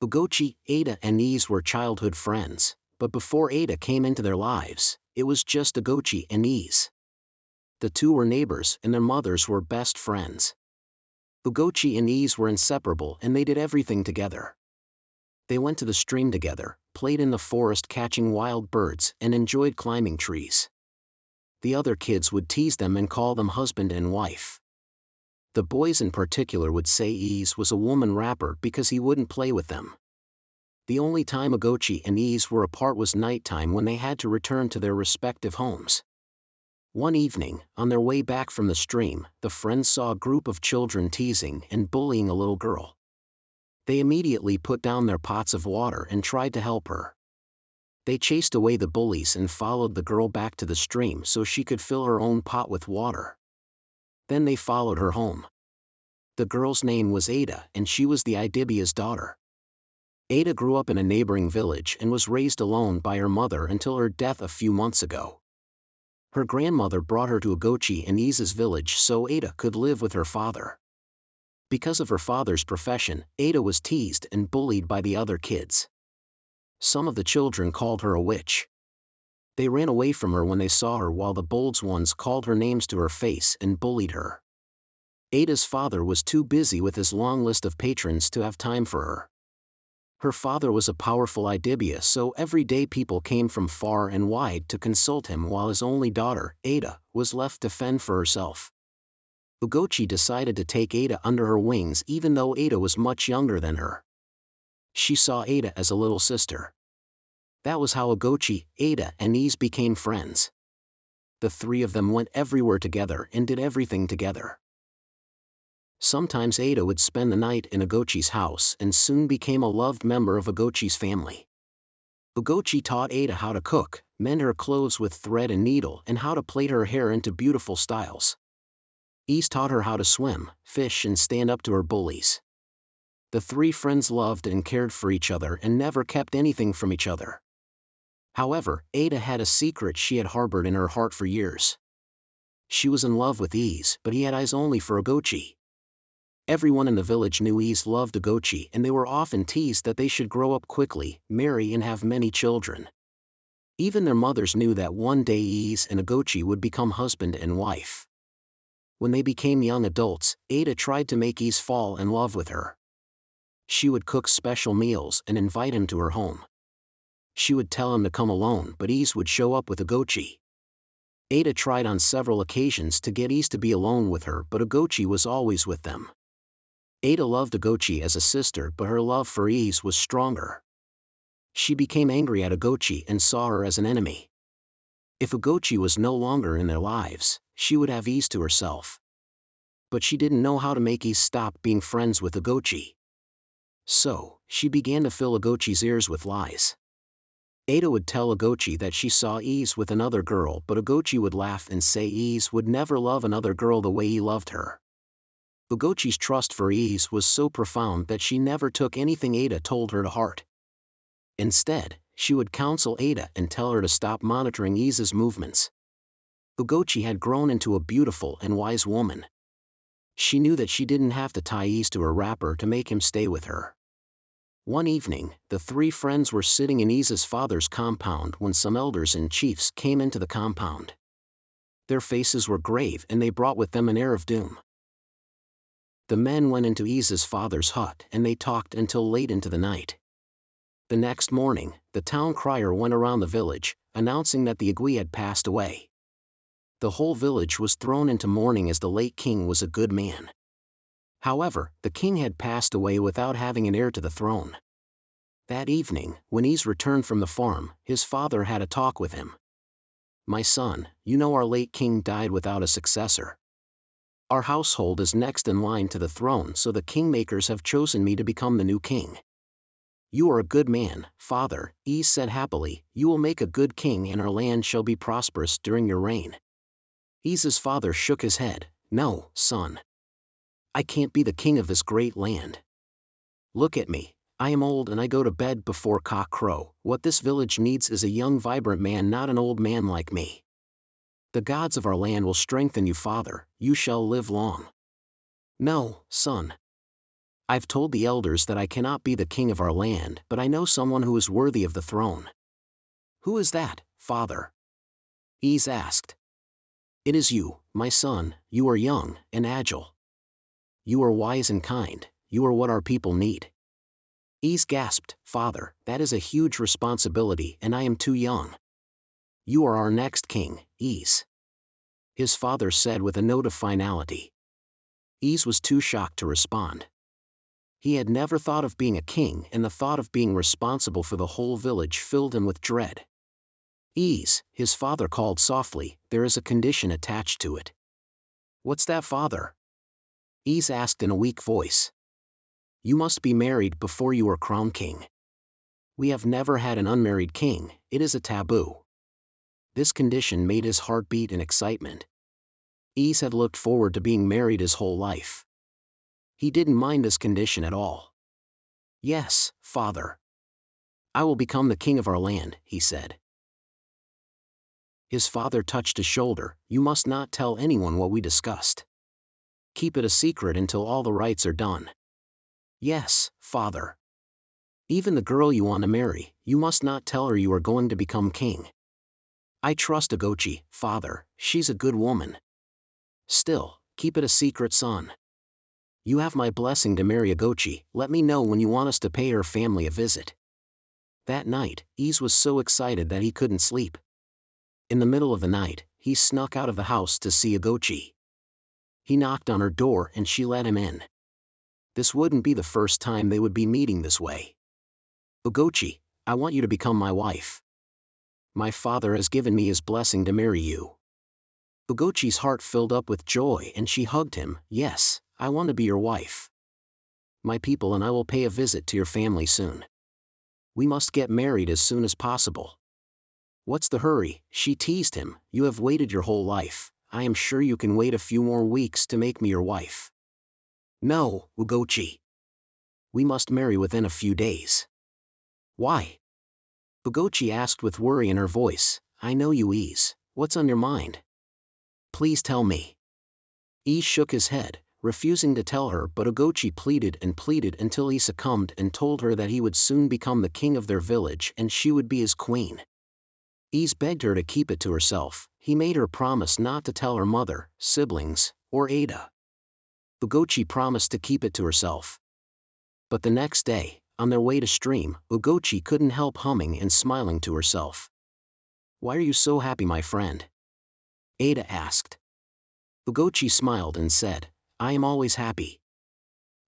Ugochi, Ada and Ease were childhood friends, but before Ada came into their lives, it was just Ugochi and Ease. The two were neighbors and their mothers were best friends. Ugochi and Ease were inseparable and they did everything together. They went to the stream together, played in the forest catching wild birds, and enjoyed climbing trees. The other kids would tease them and call them husband and wife. The boys in particular would say Ease was a woman rapper because he wouldn't play with them. The only time Ugochi and Ease were apart was nighttime when they had to return to their respective homes. One evening, on their way back from the stream, the friends saw a group of children teasing and bullying a little girl. They immediately put down their pots of water and tried to help her. They chased away the bullies and followed the girl back to the stream so she could fill her own pot with water. Then they followed her home. The girl's name was Ada and she was the Idibia's daughter. Ada grew up in a neighboring village and was raised alone by her mother until her death a few months ago. Her grandmother brought her to Ugochi and Ease's village so Ada could live with her father. Because of her father's profession, Ada was teased and bullied by the other kids. Some of the children called her a witch. They ran away from her when they saw her while the bold ones called her names to her face and bullied her. Ada's father was too busy with his long list of patrons to have time for her. Her father was a powerful Idibia so every day people came from far and wide to consult him while his only daughter, Ada, was left to fend for herself. Ugochi decided to take Ada under her wings even though Ada was much younger than her. She saw Ada as a little sister. That was how Ugochi, Ada and Ease became friends. The three of them went everywhere together and did everything together. Sometimes Ada would spend the night in Ugochi's house and soon became a loved member of Ugochi's family. Ugochi taught Ada how to cook, mend her clothes with thread and needle and how to plait her hair into beautiful styles. Ease taught her how to swim, fish and stand up to her bullies. The three friends loved and cared for each other and never kept anything from each other. However, Ada had a secret she had harbored in her heart for years. She was in love with Ease, but he had eyes only for Ugochi. Everyone in the village knew Ease loved Ugochi and they were often teased that they should grow up quickly, marry and have many children. Even their mothers knew that one day Ease and Ugochi would become husband and wife. When they became young adults, Ada tried to make Ease fall in love with her. She would cook special meals and invite him to her home. She would tell him to come alone but Ease would show up with Ugochi. Ada tried on several occasions to get Ease to be alone with her but Ugochi was always with them. Ada loved Ugochi as a sister but her love for Ease was stronger. She became angry at Ugochi and saw her as an enemy. If Ugochi was no longer in their lives, she would have Ease to herself. But she didn't know how to make Ease stop being friends with Ugochi. So, she began to fill Ugochi's ears with lies. Ada would tell Ugochi that she saw Ease with another girl but Ugochi would laugh and say Ease would never love another girl the way he loved her. Ugochi's trust for Ease was so profound that she never took anything Ada told her to heart. Instead, she would counsel Ada and tell her to stop monitoring Ease's movements. Ugochi had grown into a beautiful and wise woman. She knew that she didn't have to tie Ease to her wrapper to make him stay with her. One evening, the three friends were sitting in Ease's father's compound when some elders and chiefs came into the compound. Their faces were grave and they brought with them an air of doom. The men went into Ease's father's hut and they talked until late into the night. The next morning, the town crier went around the village, announcing that the Agba had passed away. The whole village was thrown into mourning as the late king was a good man. However, the king had passed away without having an heir to the throne. That evening, when Ease returned from the farm, his father had a talk with him. "My son, you know our late king died without a successor. Our household is next in line to the throne so the kingmakers have chosen me to become the new king." "You are a good man, father," Ease said happily. "You will make a good king and our land shall be prosperous during your reign." Ease's father shook his head. "No, son. I can't be the king of this great land. Look at me. I am old and I go to bed before cock crow. What this village needs is a young vibrant man, not an old man like me. The gods of our land will strengthen you, father. You shall live long." "No, son. I've told the elders that I cannot be the king of our land, but I know someone who is worthy of the throne. Who is that, father? Ease asked. It is you, my son. You are young and agile. You are wise and kind. You are what our people need. Ease gasped, Father, that is a huge responsibility and I am too young. You are our next king, Ease. His father said with a note of finality. Ease was too shocked to respond. He had never thought of being a king, and the thought of being responsible for the whole village filled him with dread. Ease, his father called softly, there is a condition attached to it. What's that, father? Ease asked in a weak voice. You must be married before you are crowned king. We have never had an unmarried king, it is a taboo. This condition made his heart beat in excitement. Ease had looked forward to being married his whole life. He didn't mind this condition at all. Yes, father. I will become the king of our land, he said. His father touched his shoulder. You must not tell anyone what we discussed. Keep it a secret until all the rites are done. Yes, father. Even the girl you want to marry, you must not tell her you are going to become king. I trust Ugochi, father, she's a good woman. Still, keep it a secret, son. You have my blessing to marry Ugochi. Let me know when you want us to pay her family a visit. That night, Ease was so excited that he couldn't sleep. In the middle of the night, he snuck out of the house to see Ugochi. He knocked on her door and she let him in. This wouldn't be the first time they would be meeting this way. Ugochi, I want you to become my wife. My father has given me his blessing to marry you. Ugochi's heart filled up with joy and she hugged him. Yes, I want to be your wife. My people and I will pay a visit to your family soon. We must get married as soon as possible. What's the hurry? She teased him. You have waited your whole life. I am sure you can wait a few more weeks to make me your wife. No, Ugochi. We must marry within a few days. Why? Ugochi asked with worry in her voice. I know you, Ease. What's on your mind? Please tell me. Ease shook his head, refusing to tell her, but Ugochi pleaded and pleaded until he succumbed and told her that he would soon become the king of their village and she would be his queen. Ease begged her to keep it to herself. He made her promise not to tell her mother, siblings, or Ada. Ugochi promised to keep it to herself. But the next day, on their way to stream, Ugochi couldn't help humming and smiling to herself. Why are you so happy, my friend? Ada asked. Ugochi smiled and said, I am always happy.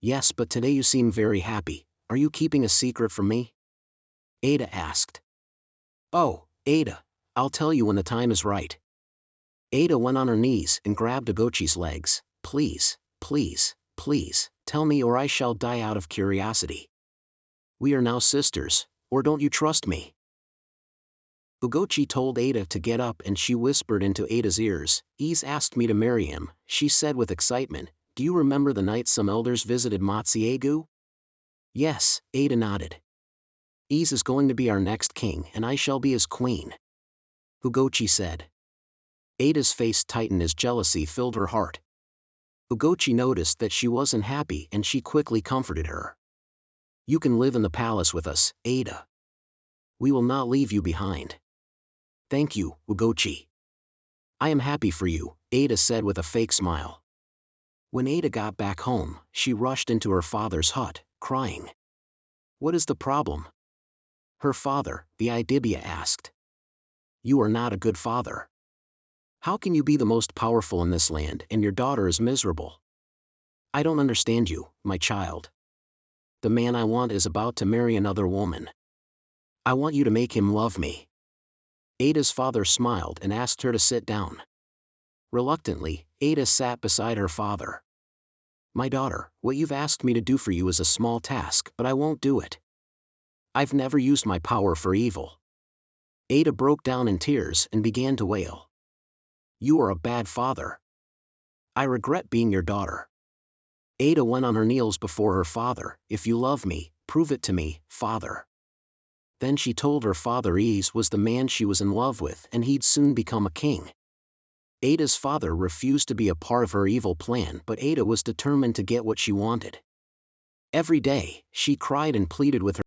Yes, but today you seem very happy. Are you keeping a secret from me? Ada asked. Oh, Ada, I'll tell you when the time is right. Ada went on her knees and grabbed Ugochi's legs. Please, please, please, tell me or I shall die out of curiosity. We are now sisters, or don't you trust me? Ugochi told Ada to get up and she whispered into Ada's ears, Ease asked me to marry him, she said with excitement. Do you remember the night some elders visited Matsiegu? Yes, Ada nodded. Ease is going to be our next king and I shall be his queen. Ugochi said. Ada's face tightened as jealousy filled her heart. Ugochi noticed that she wasn't happy and she quickly comforted her. You can live in the palace with us, Ada. We will not leave you behind. Thank you, Ugochi. I am happy for you, Ada said with a fake smile. When Ada got back home, she rushed into her father's hut, crying. What is the problem? Her father, the Idibia, asked. You are not a good father. How can you be the most powerful in this land and your daughter is miserable? I don't understand you, my child. The man I want is about to marry another woman. I want you to make him love me. Ada's father smiled and asked her to sit down. Reluctantly, Ada sat beside her father. My daughter, what you've asked me to do for you is a small task, but I won't do it. I've never used my power for evil. Ada broke down in tears and began to wail. You are a bad father. I regret being your daughter. Ada went on her knees before her father. If you love me, prove it to me, father. Then she told her father Ease was the man she was in love with and he'd soon become a king. Ada's father refused to be a part of her evil plan, but Ada was determined to get what she wanted. Every day, she cried and pleaded with her